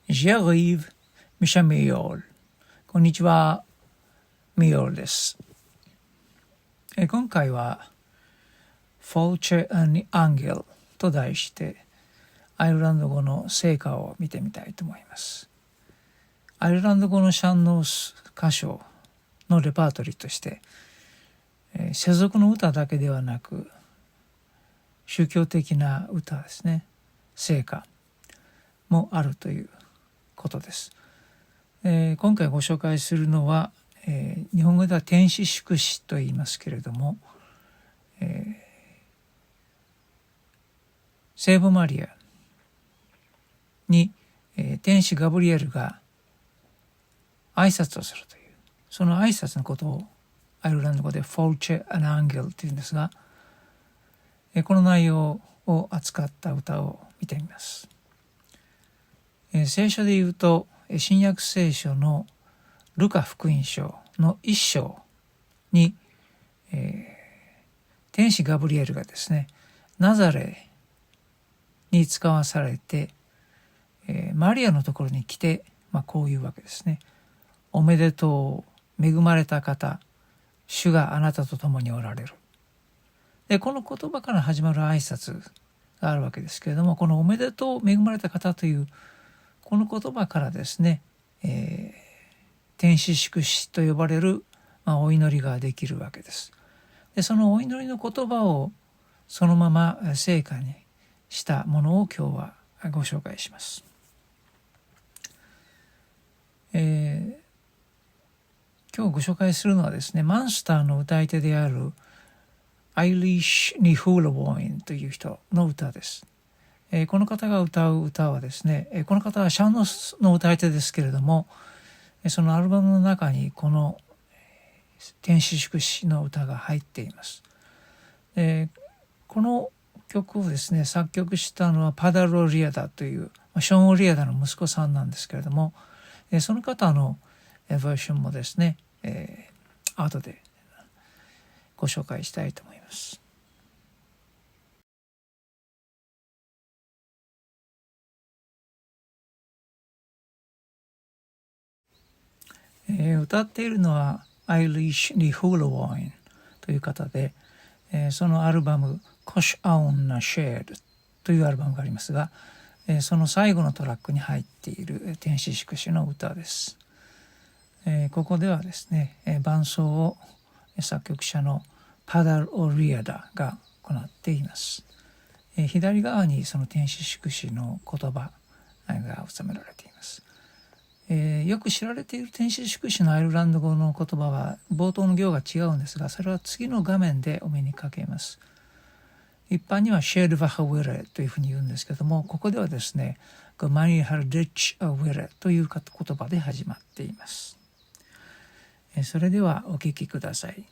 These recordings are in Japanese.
J'arrive, Misha Miol。こんにちは、ミオルです。今回は Forte and Angel と題してアイルランド語の成果を見てみたいと思います。アイルランド語のシャンノース歌唱のレパートリーとして、世俗の歌だけではなく宗教的な歌ですね、聖歌もあるということです。今回ご紹介するのは、日本語では天使祝詞と言いますけれども、聖母マリアに、天使ガブリエルが挨拶をするという、その挨拶のことをアイルランド語で Forte and Angel というんですが、この内容を扱った歌を見てみます。聖書で言うと新約聖書のルカ福音書の1章に、天使ガブリエルがですね、ナザレに使わされて、マリアのところに来て、こういうわけですね。おめでとう、恵まれた方、主があなたと共におられる。で、この言葉から始まる挨拶があるわけですけれども、このおめでとう、恵まれた方というこの言葉からですね、天使祝詞と呼ばれる、お祈りができるわけです。で、そのお祈りの言葉をそのまま聖歌にしたものを今日はご紹介します。今日ご紹介するのはですね、マンスターの歌い手であるアイリッシュ・ニフーラボインという人の歌です。この方が歌う歌はですね、この方はシャンノスの歌い手ですけれども、そのアルバムの中にこの天使祝詞の歌が入っています。この曲をですね、作曲したのはパダロ・リアダというショーン・オリアダの息子さんなんですけれども、その方のバージョンもですね、後でご紹介したいと思います。歌っているのはアイリッシュ・ニフーラボインという方で、そのアルバムコシュアウンナ・シェードというアルバムがありますが、その最後のトラックに入っている天使祝詞の歌です。ここではですね、伴奏を作曲者のパダル・オリアダが行っています。左側にその天使祝詞の言葉が収められています。よく知られている天使祝詞のアイルランド語の言葉は冒頭の行が違うんですが、それは次の画面でお目にかけます。一般にはシェルヴァハウェレというふうに言うんですけども、ここではですね、ゴマニハルデッチアウェレという言葉で始まっています。それではお聞きください。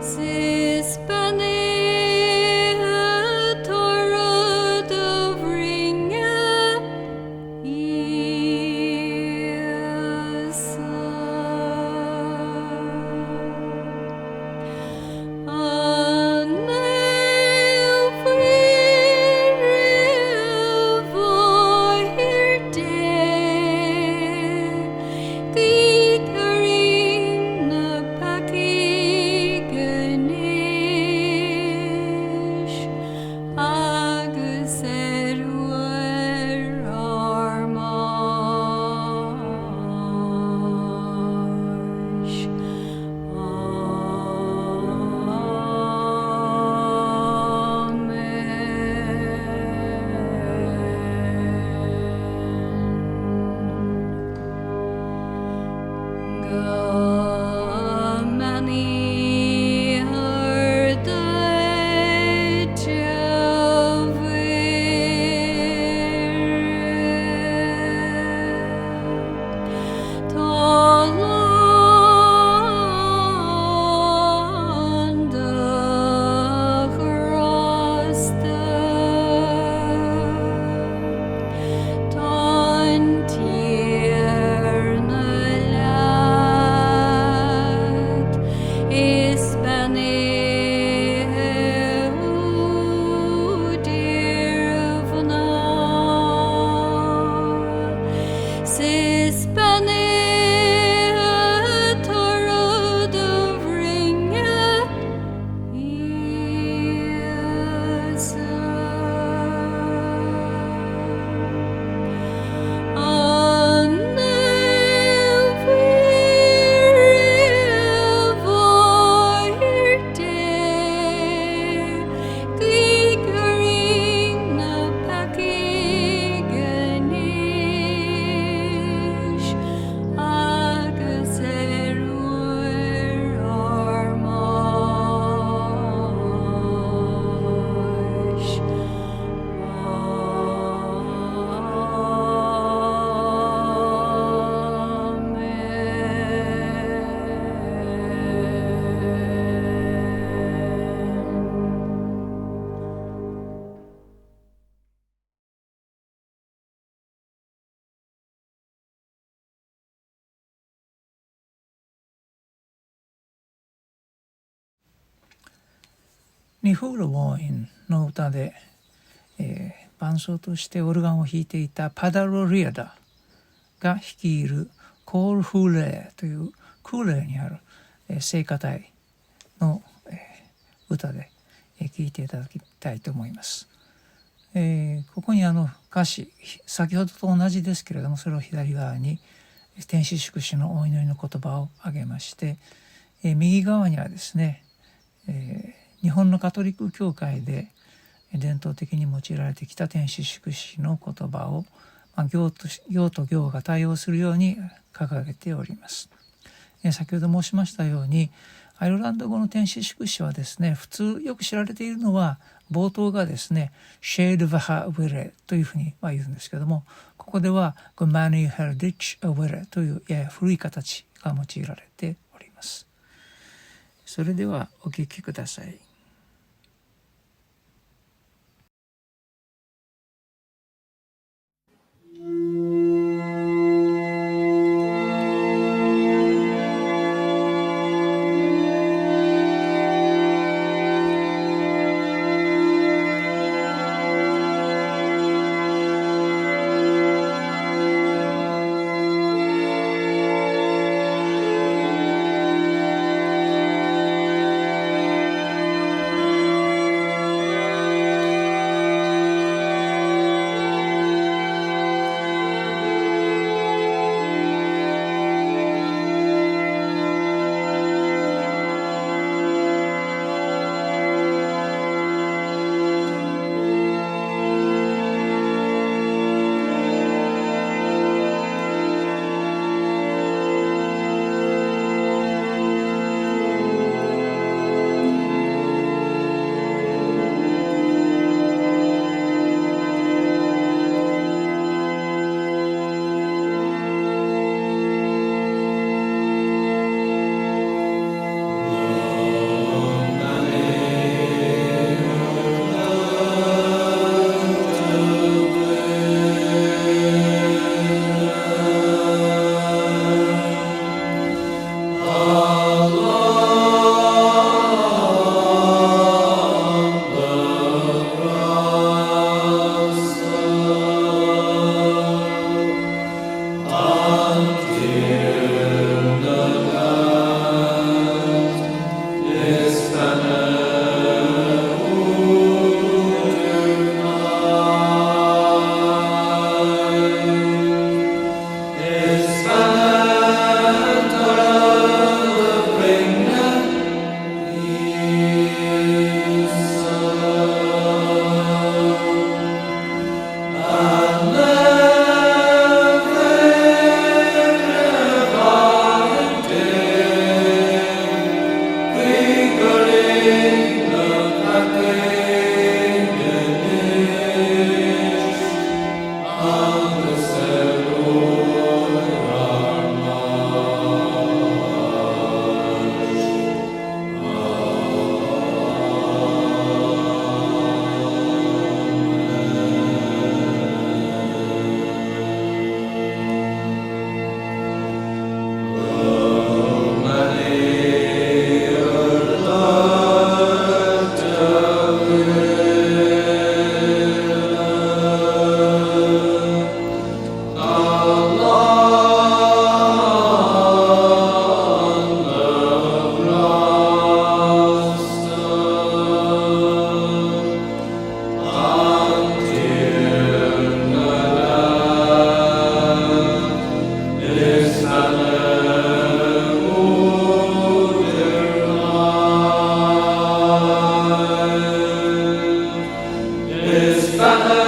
Sis bene torus ニフール・ウォーインの歌で、伴奏としてオルガンを弾いていたパダロ・リアダが率いるコール・フーレーというクーレーにある、聖歌隊の、歌で、聴いていただきたいと思います。ここに歌詞先ほどと同じですけれども、それを左側に天使祝詞のお祈りの言葉を挙げまして、右側にはですね、日本のカトリック教会で伝統的に用いられてきた天使祝詞の言葉を、行と行が対応するように掲げております。先ほど申しましたように、アイルランド語の天使祝詞はですね、普通よく知られているのは冒頭がですね、シェード・ヴァハ・ウェレというふうに言うんですけども、ここではグマニ・ヘルディッチ・ウェレというやや古い形が用いられております。それではお聞きください。Is